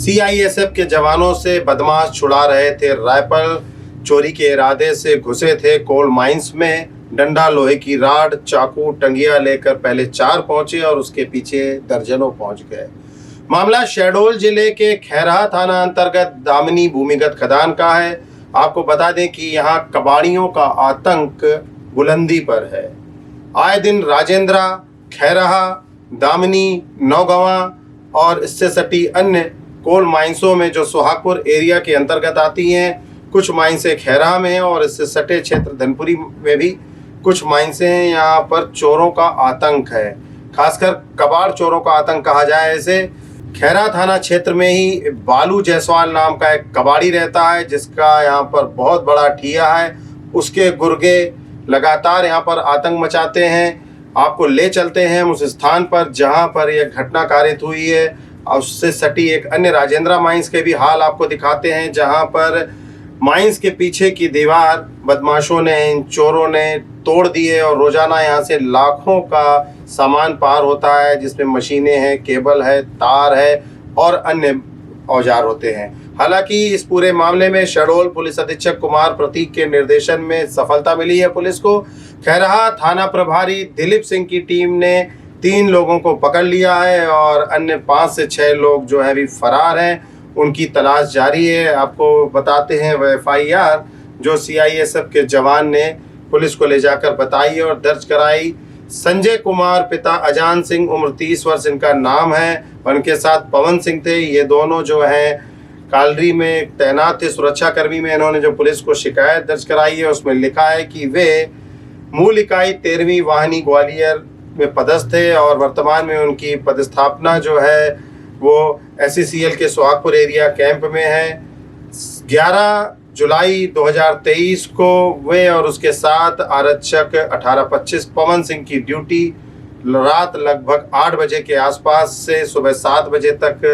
CISF के जवानों से बदमाश छुड़ा रहे थे राइफल। चोरी के इरादे से घुसे थे कोल माइंस में। डंडा, लोहे की राड, चाकू, टंगिया लेकर पहले 4 पहुंचे और उसके पीछे दर्जनों पहुंच गए। मामला शहडोल जिले के खैरहा थाना अंतर्गत दामिनी भूमिगत खदान का है। आपको बता दें कि यहाँ कबाड़ियों का आतंक बुलंदी पर है। आए दिन राजेंद्रा, खैरहा, दामिनी, नौगंवा और इससे सटी अन्य कोल माइंसों में जो सुहागपुर एरिया के अंतर्गत आती हैं, कुछ माइंसें खैरहा में हैं और इससे सटे क्षेत्र धनपुरी में भी कुछ माइंसें हैं। यहाँ पर चोरों का आतंक है, खासकर कबाड़ चोरों का आतंक कहा जाए इसे। खैरहा थाना क्षेत्र में ही बालू जायसवाल नाम का एक कबाड़ी रहता है, जिसका यहाँ पर बहुत बड़ा ठिया है। उसके गुर्गे लगातार यहाँ पर आतंक मचाते हैं। आपको ले चलते हैं उस स्थान पर जहाँ पर यह घटना कारित हुई है और उससे सटी एक अन्य राजेंद्रा माइंस के भी हाल आपको दिखाते हैं, जहाँ पर माइंस के पीछे की दीवार बदमाशों ने, इन चोरों ने तोड़ दी है और रोजाना यहाँ से लाखों का सामान पार होता है, जिसमें मशीनें हैं, केबल है, तार है और अन्य औजार होते हैं। हालांकि इस पूरे मामले में शहडोल पुलिस अधीक्षक कुमार प्रतीक के निर्देशन में सफलता मिली है पुलिस को। खैरहा थाना प्रभारी दिलीप सिंह की टीम ने 3 लोगों को पकड़ लिया है और अन्य 5 से 6 लोग जो है अभी फरार हैं, उनकी तलाश जारी है। आपको बताते हैं वह FIR जो CISF के जवान ने पुलिस को ले जाकर बताई और दर्ज कराई। संजय कुमार पिता अजान सिंह, उम्र 30 वर्ष इनका नाम है, और उनके साथ पवन सिंह थे। ये दोनों जो हैं कालरी में तैनात थे, सुरक्षा कर्मी में। इन्होंने जो पुलिस को शिकायत दर्ज कराई है उसमें लिखा है कि वे मूल इकाई 13वीं वाहिनी ग्वालियर में पदस्थ थे और वर्तमान में उनकी पदस्थापना जो है वो SCCL के सुहागपुर एरिया कैंप में है। 11 जुलाई 2023 को वे और उसके साथ आरक्षक 1825 पवन सिंह की ड्यूटी रात लगभग 8 बजे के आसपास से सुबह 7 बजे तक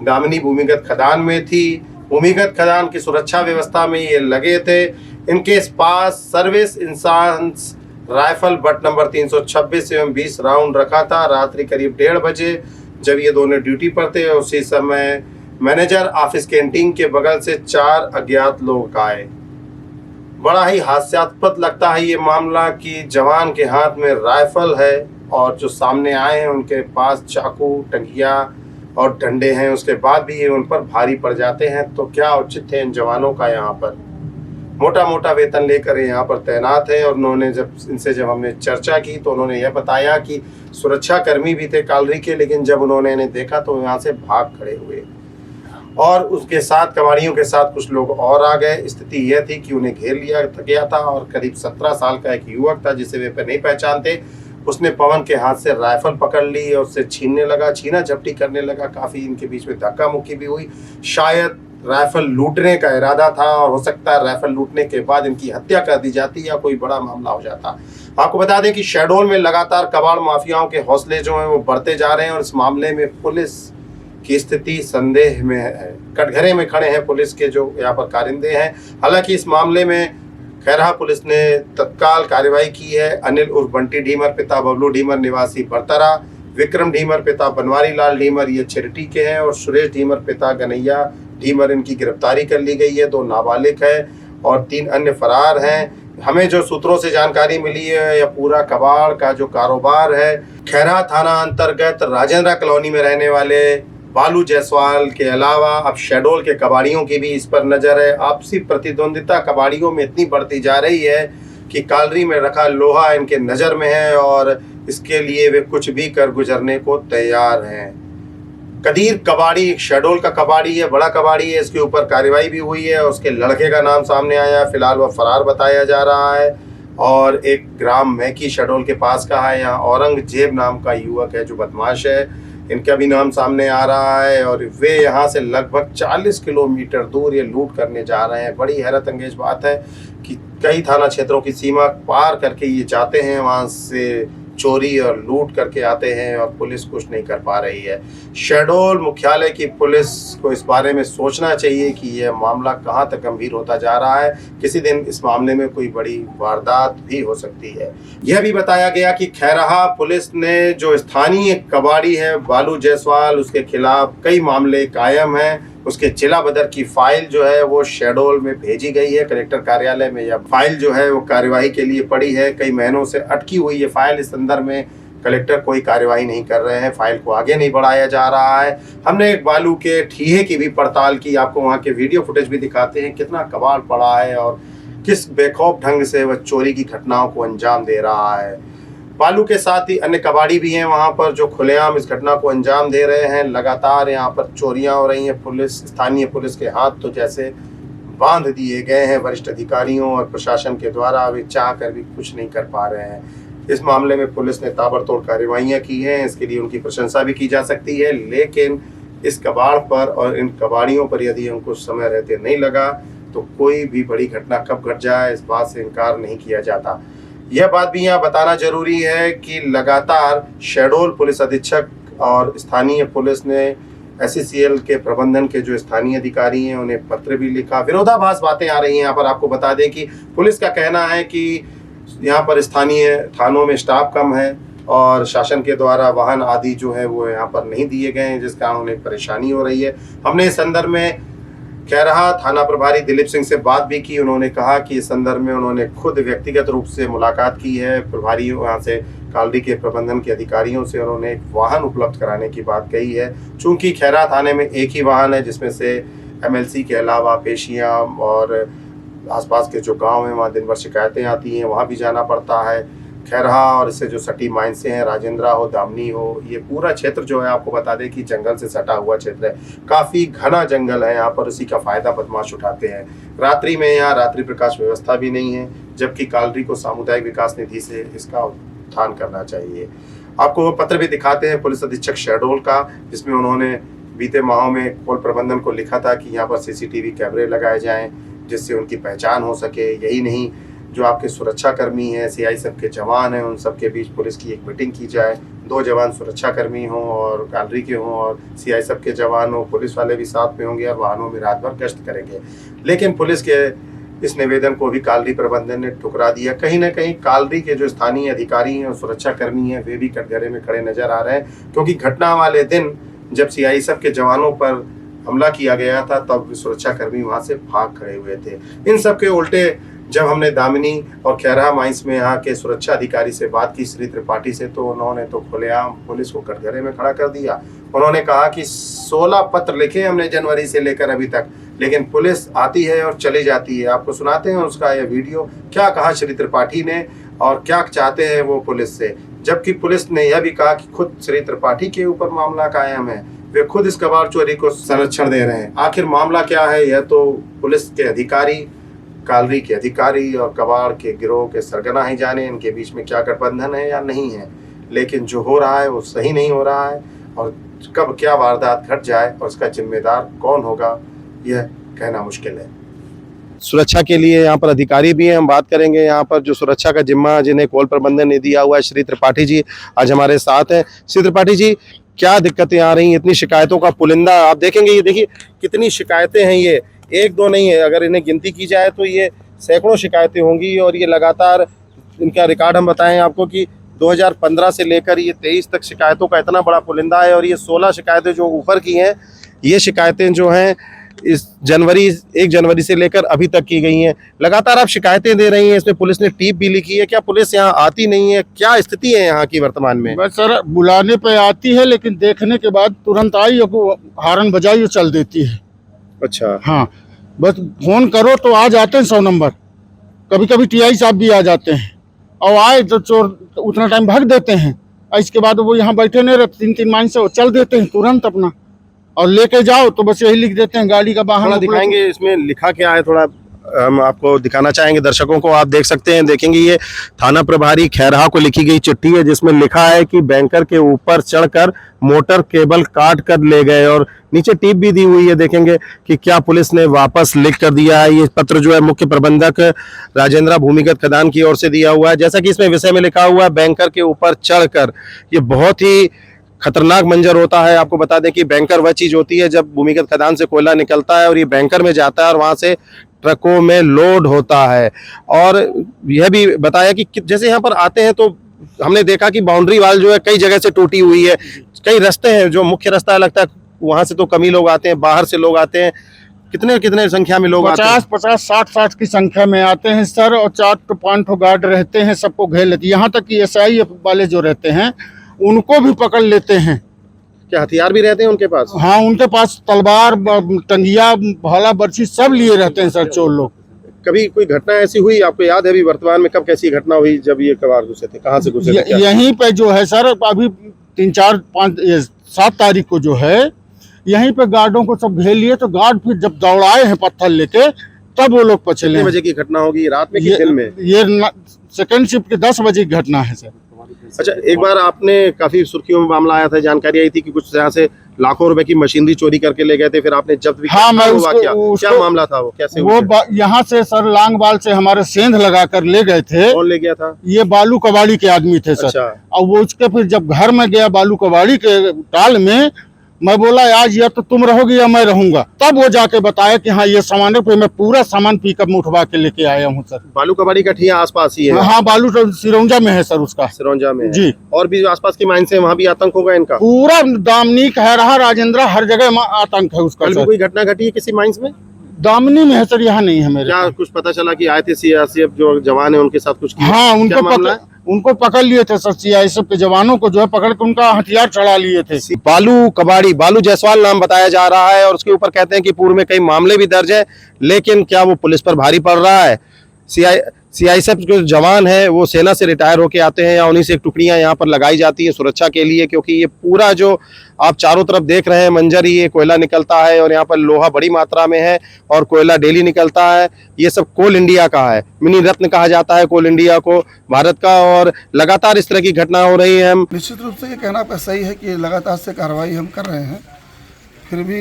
दामिनी भूमिगत खदान में थी। भूमिगत खदान की सुरक्षा व्यवस्था में ये लगे थे। इनके पास service INSAS rifle but number 326 एवं 20 राउंड रखा था। रात्रि करीब 1:30 बजे जब ये दोनों ड्यूटी पर थे, उसी समय मैनेजर ऑफिस कैंटीन के बगल से 4 अज्ञात लोग आए। बड़ा ही हास्यास्पद लगता है ये मामला कि जवान के हाथ में राइफल है और जो सामने आए हैं उनके पास चाकू, टंगिया और डंडे हैं, उसके बाद भी ये उन पर भारी पड़ जाते हैं। तो क्या औचित्य है इन जवानों का। यहाँ पर मोटा मोटा वेतन लेकर यहाँ पर तैनात है। और उन्होंने जब हमने चर्चा की तो उन्होंने यह बताया कि सुरक्षा कर्मी भी थे कालरी के, लेकिन जब उन्होंने इन्हें देखा तो यहाँ से भाग खड़े हुए और उसके साथ कबाड़ियों के साथ कुछ लोग और आ गए। स्थिति यह थी कि उन्हें घेर लिया गया था और करीब 17 साल का एक युवक था जिसे वे नहीं पहचानते। उसने पवन के हाथ से राइफल पकड़ ली और उससे छीनने लगा, छीना झपटी करने लगा। काफ़ी इनके बीच में धक्का मुक्की भी हुई। शायद राइफल लूटने का इरादा था और हो सकता है राइफल लूटने के बाद इनकी हत्या कर दी जाती या कोई बड़ा मामला हो जाता। आपको बता दें कि शहडोल में लगातार कबाड़ माफियाओं के हौसले जो हैं वो बढ़ते जा रहे हैं और इस मामले में पुलिस की स्थिति संदेह में है। कटघरे में खड़े हैं पुलिस के जो यहाँ पर कारिंदे हैं। हालांकि इस मामले में खैरहा पुलिस ने तत्काल कार्रवाई की है। अनिल उर्फ बंटी ढीमर पिता बबलू ढीमर निवासी बरतरा, विक्रम ढीमर पिता बनवारी लाल ढीमर ये छिरटी के हैं और सुरेश ढीमर पिता गनैया ढीमर इनकी गिरफ्तारी कर ली गई है। 2 नाबालिग है और 3 अन्य फरार हैं। हमें जो सूत्रों से जानकारी मिली है, यह पूरा कबाड़ का जो कारोबार है खैरहा थाना अंतर्गत राजेंद्रा कॉलोनी में रहने वाले बालू जायसवाल के अलावा अब शहडोल के कबाड़ियों की भी इस पर नजर है। आपसी प्रतिद्वंदिता कबाड़ियों में इतनी बढ़ती जा रही है कि कालरी में रखा लोहा इनके नज़र में है और इसके लिए वे कुछ भी कर गुजरने को तैयार हैं। कदीर कबाड़ी एक शहडोल का कबाड़ी है, बड़ा कबाड़ी है। इसके ऊपर कार्रवाई भी हुई है। उसके लड़के का नाम सामने आया, फिलहाल वह फरार बताया जा रहा है। और एक ग्राम मैकी शहडोल के पास का है, यहाँ औरंगजेब नाम का युवक है जो बदमाश है, इनका भी नाम सामने आ रहा है। और वे यहाँ से लगभग 40 किलोमीटर दूर ये लूट करने जा रहे हैं। बड़ी हैरत अंगेज बात है कि कई थाना क्षेत्रों की सीमा पार करके ये जाते हैं, वहाँ से चोरी और लूट करके आते हैं और पुलिस कुछ नहीं कर पा रही है। शहडोल मुख्यालय की पुलिस को इस बारे में सोचना चाहिए कि यह मामला कहां तक गंभीर होता जा रहा है। किसी दिन इस मामले में कोई बड़ी वारदात भी हो सकती है। यह भी बताया गया कि खैरहा पुलिस ने जो स्थानीय कबाड़ी है बालू जायसवाल, उसके खिलाफ कई मामले कायम हैं। उसके जिला बदर की फाइल जो है वो शहडोल में भेजी गई है कलेक्टर कार्यालय में। यह फाइल जो है वो कार्यवाही के लिए पड़ी है, कई महीनों से अटकी हुई है फाइल। इस संदर्भ में कलेक्टर कोई कार्यवाही नहीं कर रहे हैं, फाइल को आगे नहीं बढ़ाया जा रहा है। हमने एक बालू के ठीहे की भी पड़ताल की, आपको वहाँ के वीडियो फुटेज भी दिखाते हैं कितना कबाड़ पड़ा है और किस बेखौफ ढंग से वह चोरी की घटनाओं को अंजाम दे रहा है। बालू के साथ ही अन्य कबाड़ी भी हैं वहाँ पर जो खुलेआम इस घटना को अंजाम दे रहे हैं। लगातार यहाँ पर चोरियाँ हो रही हैं। स्थानीय पुलिस के हाथ तो जैसे बांध दिए गए हैं वरिष्ठ अधिकारियों और प्रशासन के द्वारा, वे चाह कर भी कुछ नहीं कर पा रहे हैं। इस मामले में पुलिस ने ताबड़तोड़ कार्रवाइयाँ की हैं, इसके लिए उनकी प्रशंसा भी की जा सकती है। लेकिन इस कबाड़ पर और इन कबाड़ियों पर यदि हमको समय रहते नहीं लगा तो कोई भी बड़ी घटना कब घट जाए इस बात से इनकार नहीं किया जाता। यह बात भी यहाँ बताना जरूरी है कि लगातार शहडोल पुलिस अधीक्षक और स्थानीय पुलिस ने SCCL के प्रबंधन के जो स्थानीय अधिकारी हैं उन्हें पत्र भी लिखा। विरोधाभास बातें आ रही हैं यहाँ पर। आपको बता दें कि पुलिस का कहना है कि यहाँ पर स्थानीय थानों में स्टाफ कम है और शासन के द्वारा वाहन आदि जो है वो यहाँ पर नहीं दिए गए हैं, जिस कारण उन्हें परेशानी हो रही है। हमने इस संदर्भ में खैरहा थाना प्रभारी दिलीप सिंह से बात भी की। उन्होंने कहा कि इस संदर्भ में उन्होंने खुद व्यक्तिगत रूप से मुलाकात की है प्रभारी यहाँ से कालरी के प्रबंधन के अधिकारियों से। उन्होंने एक वाहन उपलब्ध कराने की बात कही है। चूंकि खैरहा थाने में एक ही वाहन है जिसमें से MLC के अलावा पेशियाँ और आसपास के जो गांव हैं वहाँ दिन भर शिकायतें आती हैं, वहाँ भी जाना पड़ता है। खैरहा और इससे जो सटी माइंस हैं, राजेंद्रा हो, दामनी हो, ये पूरा क्षेत्र जो है आपको बता दें कि जंगल से सटा हुआ क्षेत्र है। काफ़ी घना जंगल है यहाँ पर, उसी का फ़ायदा बदमाश उठाते हैं। रात्रि में यहाँ रात्रि प्रकाश व्यवस्था भी नहीं है, जबकि कालरी को सामुदायिक विकास निधि से इसका उत्थान करना चाहिए। आपको वो पत्र भी दिखाते हैं पुलिस अधीक्षक शहडोल का, जिसमें उन्होंने बीते माहों में कोल प्रबंधन को लिखा था कि यहाँ पर CCTV कैमरे लगाए जाएँ जिससे उनकी पहचान हो सके। यही नहीं, जो आपके सुरक्षा कर्मी हैं, CISF के जवान हैं, उन सबके बीच पुलिस की एक मीटिंग की जाए। 2 जवान सुरक्षा कर्मी हों और कालरी के हों और CISF के जवान हों, पुलिस वाले भी साथ में होंगे और वाहनों में रात भर गश्त करेंगे। लेकिन पुलिस के इस निवेदन को भी कालरी प्रबंधन ने ठुकरा दिया। कहीं ना कहीं कालरी के जो स्थानीय अधिकारी हैं और सुरक्षा कर्मी हैं वे भी कटघरे में खड़े नजर आ रहे हैं, क्योंकि घटना वाले दिन जब CISF के जवानों पर हमला किया गया था तब सुरक्षा कर्मी वहां से भाग खड़े हुए थे। इन सब के उल्टे जब हमने दामिनी और खैरहा माइंस में यहाँ के सुरक्षा अधिकारी से बात की, श्री त्रिपाठी से, तो उन्होंने तो खुलेआम पुलिस को कटघरे में खड़ा कर दिया। उन्होंने कहा कि 16 पत्र लिखे हमने जनवरी से लेकर अभी तक, लेकिन पुलिस आती है और चली जाती है। आपको सुनाते हैं उसका यह वीडियो, क्या कहा श्री त्रिपाठी ने और क्या चाहते हैं वो पुलिस से। जबकि पुलिस ने यह भी कहा कि खुद श्री त्रिपाठी के ऊपर मामला कायम है, वे खुद इस कबाड़ चोरी को संरक्षण दे रहे हैं। आखिर मामला क्या है, यह तो पुलिस के अधिकारी, कालरी के अधिकारी और कबाड़ के गिरोह के सरगना ही जाने, इनके बीच में क्या गठबंधन है या नहीं है। लेकिन जो हो रहा है वो सही नहीं हो रहा है और कब क्या वारदात घट जाए और उसका जिम्मेदार कौन होगा यह कहना मुश्किल है। सुरक्षा के लिए यहाँ पर अधिकारी भी हैं, हम बात करेंगे यहाँ पर जो सुरक्षा का जिम्मा जिन्हें कोल प्रबंधन ने दिया हुआ है। श्री त्रिपाठी जी आज हमारे साथ हैं। श्री त्रिपाठी जी, क्या दिक्कतें आ रही हैं? इतनी शिकायतों का पुलिंदा आप देखेंगे, ये देखिए कितनी शिकायतें हैं, ये 1-2 नहीं है, अगर इन्हें गिनती की जाए तो ये सैकड़ों शिकायतें होंगी। और ये लगातार इनका रिकॉर्ड हम बताएं आपको कि 2015 से लेकर ये 23 तक शिकायतों का इतना बड़ा पुलिंदा है। और ये 16 शिकायतें जो ऊपर की हैं, ये शिकायतें जो हैं इस 1 जनवरी से लेकर अभी तक की गई हैं। लगातार आप शिकायतें दे रही हैं, इसमें पुलिस ने टीप भी लिखी है। क्या पुलिस यहाँ आती नहीं है? क्या स्थिति है यहाँ की वर्तमान में? बस सर, बुलाने पे आती है लेकिन देखने के बाद तुरंत आई और हारन बजाई और चल देती है। अच्छा, हाँ, बस फोन करो तो आ जाते हैं 100 नंबर। कभी कभी TI साहब भी आ जाते हैं और आए तो चोर उतना टाइम भाग देते हैं। और इसके बाद वो यहाँ बैठे नहीं रहते, 3-3 माइन से वो चल देते हैं तुरंत अपना, और लेके जाओ तो बस यही लिख देते हैं गाड़ी का वाहन। दिखाएंगे इसमें लिखा क्या है, थोड़ा हम आपको दिखाना चाहेंगे दर्शकों को। आप देख सकते हैं, देखेंगे ये थाना प्रभारी खैरहा को लिखी गई चिट्ठी है जिसमें लिखा है कि बैंकर के ऊपर चढ़कर मोटर केबल काट कर ले गए, और नीचे टिप भी दी हुई है। देखेंगे कि क्या पुलिस ने वापस लिख कर दिया है। ये पत्र जो है मुख्य प्रबंधक राजेंद्रा भूमिगत खदान की ओर से दिया हुआ है। जैसा कि इसमें विषय में लिखा हुआ है, बैंकर के ऊपर चढ़कर, ये बहुत ही खतरनाक मंजर होता है। आपको बता दें कि बैंकर वह चीज होती है जब भूमिगत खदान से कोयला निकलता है और ये बैंकर में जाता है और वहां से ट्रकों में लोड होता है। और यह भी बताया कि जैसे यहाँ पर आते हैं तो हमने देखा कि बाउंड्री वाल जो है कई जगह से टूटी हुई है। कई रास्ते हैं, जो मुख्य रास्ता लगता है वहां से तो कम ही लोग आते हैं, बाहर से लोग आते हैं। कितने कितने संख्या में लोग आते हैं? 50, 60 की संख्या में आते हैं सर, और 4 to 5 गार्ड रहते हैं, सबको घेर लेते हैं। यहाँ तक कि SIF वाले जो रहते हैं उनको भी पकड़ लेते हैं। क्या हथियार भी रहते हैं उनके पास? हाँ, उनके पास तलवार, टंगिया, भाला, बर्छी सब लिए रहते हैं सर चोर लोग। कभी कोई घटना ऐसी हुई आपको याद है अभी वर्तमान में? कब कैसी घटना हुई जब ये कबाड़ घुसे थे? कहाँ से घुसे थे? क्या? यहीं पे जो है सर, अभी 3, 4, 5, 7 तारीख को जो है यहीं पे गार्डों को सब घेर लिए, तो गार्ड फिर जब दौड़ाए हैं पत्थर लेके तब वो लोग पछले। कितने बजे की घटना होगी? रात में कि दिन में? ये सेकंड शिफ्ट के 10 बजे की घटना है सर। अच्छा, एक बार आपने काफी सुर्खियों में मामला आया था, जानकारी आई थी कि कुछ यहाँ से लाखों रुपए की मशीनरी चोरी करके ले गए थे, फिर आपने जब्त भी हाँ, किया। मैं हुआ क्या मामला था वो? कैसे वो यहाँ से सर लांगबाल से हमारे सेंध लगा कर ले गए थे। कौन ले गया था? ये बालू कबाड़ी के आदमी थे सर। अच्छा। और वो उसके फिर जब घर में गया बालू कबाड़ी के टाल में, मैं बोला आज या तो तुम रहोगे या मैं रहूंगा, तब वो जाके बताया कि हाँ ये सामान है। फिर मैं पूरा सामान पिकअप में उठवा के लेके आया हूँ सर। बालू कबाड़ी का ठिया आसपास ही है? हाँ, बालू तो सिरौंजा में है सर उसका। सिरौंजा में है। जी। और भी जो आसपास की माइंस है वहाँ भी आतंक होगा इनका? पूरा दामनी, खैरहा, राजेंद्र, हर जगह आतंक है उसका कल भी सर। कोई घटना घटी है किसी माइंस में? दामनी में है सर, यहाँ नहीं है मेरे। क्या कुछ पता चला कि आए थे CRPF जो जवान है उनके साथ कुछ किया? हाँ, क्या उनको पकड़ लिए थे सर। CISF के जवानों को जो है पकड़ के उनका हथियार चढ़ा लिए थे। बालू कबाड़ी, बालू जायसवाल नाम बताया जा रहा है और उसके ऊपर कहते हैं कि पूर्व में कई मामले भी दर्ज है, लेकिन क्या वो पुलिस पर भारी पड़ रहा है? CISF जो जवान है वो सेना से रिटायर होके आते हैं या उन्हीं से टुकड़ियां यहाँ पर लगाई जाती है सुरक्षा के लिए, क्योंकि ये पूरा जो आप चारों तरफ देख रहे हैं मंजर ही, ये कोयला निकलता है और यहाँ पर लोहा बड़ी मात्रा में है और कोयला डेली निकलता है। ये सब कोल इंडिया का है, मिनी रत्न कहा जाता है कोल इंडिया को भारत का, और लगातार इस तरह की घटना हो रही है। हम निश्चित रूप से ये कहना आपका सही है कि लगातार से कार्रवाई हम कर रहे हैं, फिर भी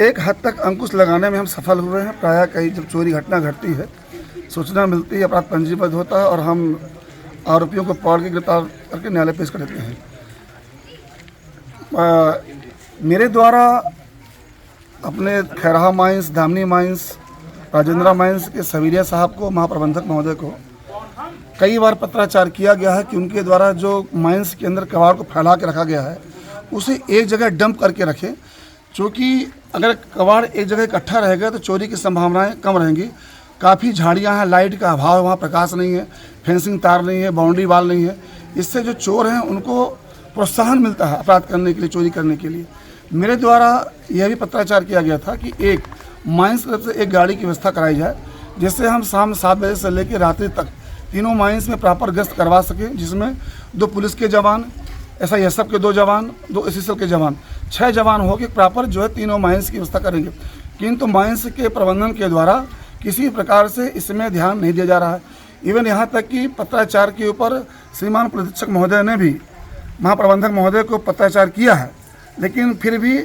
एक हद तक अंकुश लगाने में हम सफल हुए हैं। प्रायः कई जब चोरी घटना घटती है, सूचना मिलती है, अपराध पंजीबद्ध होता है और हम आरोपियों को पकड़ के गिरफ्तार करके न्यायालय पेश कर देते हैं। मेरे द्वारा अपने Khairaha mines, Dhamni mines, Rajendra mines के सवीरिया साहब को, महाप्रबंधक महोदय को कई बार पत्राचार किया गया है कि उनके द्वारा जो माइंस के अंदर कबाड़ को फैला के रखा गया है उसे एक जगह डंप करके रखें, क्योंकि अगर कबाड़ एक जगह इकट्ठा रहेगा तो चोरी की संभावनाएं कम रहेंगी। काफ़ी झाड़ियां हैं, लाइट का अभाव है, वहाँ प्रकाश नहीं है, फेंसिंग तार नहीं है, बाउंड्री वाल नहीं है। इससे जो चोर हैं उनको प्रोत्साहन मिलता है अपराध करने के लिए, चोरी करने के लिए। मेरे द्वारा यह भी पत्राचार किया गया था कि एक माइंस तरफ से एक गाड़ी की व्यवस्था कराई जाए, जिससे हम शाम 7 बजे से लेकर रात्रि तक तीनों माइंस में प्रॉपर गश्त करवा सकें, जिसमें 2 पुलिस के जवान, SISF के 2 जवान, 2 SSL के जवान, 6 जवान होकर प्रॉपर जो है तीनों माइंस की व्यवस्था करेंगे। किंतु माइंस के प्रबंधन के द्वारा किसी प्रकार से इसमें ध्यान नहीं दिया जा रहा है। इवन यहाँ तक कि पत्राचार के ऊपर श्रीमान पुलिस अधीक्षक महोदय ने भी महाप्रबंधक महोदय को पत्राचार किया है, लेकिन फिर भी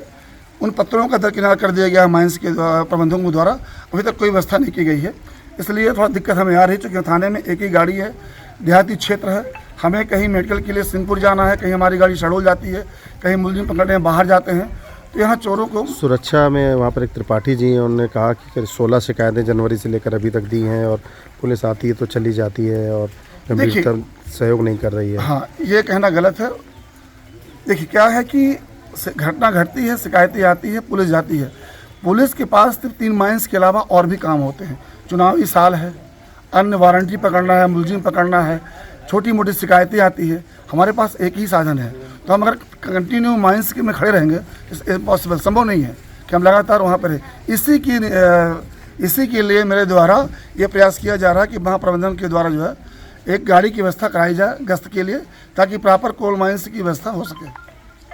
उन पत्रों का दरकिनार कर दिया गया माइंस के प्रबंधकों द्वारा। अभी तक कोई व्यवस्था नहीं की गई है, इसलिए थोड़ा दिक्कत हमें आ रही है। चूँकि थाने में एक ही गाड़ी है, देहाती क्षेत्र है, हमें कहीं मेडिकल के लिए सिंहपुर जाना है, कहीं हमारी गाड़ी शहडोल जाती है, कहीं मुलजिम पकड़ने बाहर जाते हैं, तो यहाँ चोरों को सुरक्षा में वहाँ पर एक त्रिपाठी जी हैं, उन्होंने कहा कि 16 शिकायतें जनवरी से लेकर अभी तक दी हैं और पुलिस आती है तो चली जाती है और गंभीरतम सहयोग नहीं कर रही है। हाँ, ये कहना गलत है। देखिए क्या है कि घटना घटती है, शिकायतें आती है, पुलिस जाती है। पुलिस के पास सिर्फ 3 माइंस के अलावा और भी काम होते हैं। चुनावी साल है, अन्य वारंटी पकड़ना है, मुलजिम पकड़ना है, छोटी मोटी शिकायतें आती है। हमारे पास एक ही साधन है, तो हम अगर कंटिन्यू माइंस में खड़े रहेंगे पॉसिबल, संभव नहीं है कि हम लगातार वहाँ पर रहें। इसी के लिए मेरे द्वारा ये प्रयास किया जा रहा है कि महाप्रबंधन के द्वारा जो है एक गाड़ी की व्यवस्था कराई जाए गश्त के लिए, ताकि प्रॉपर कोल माइंस की व्यवस्था हो सके।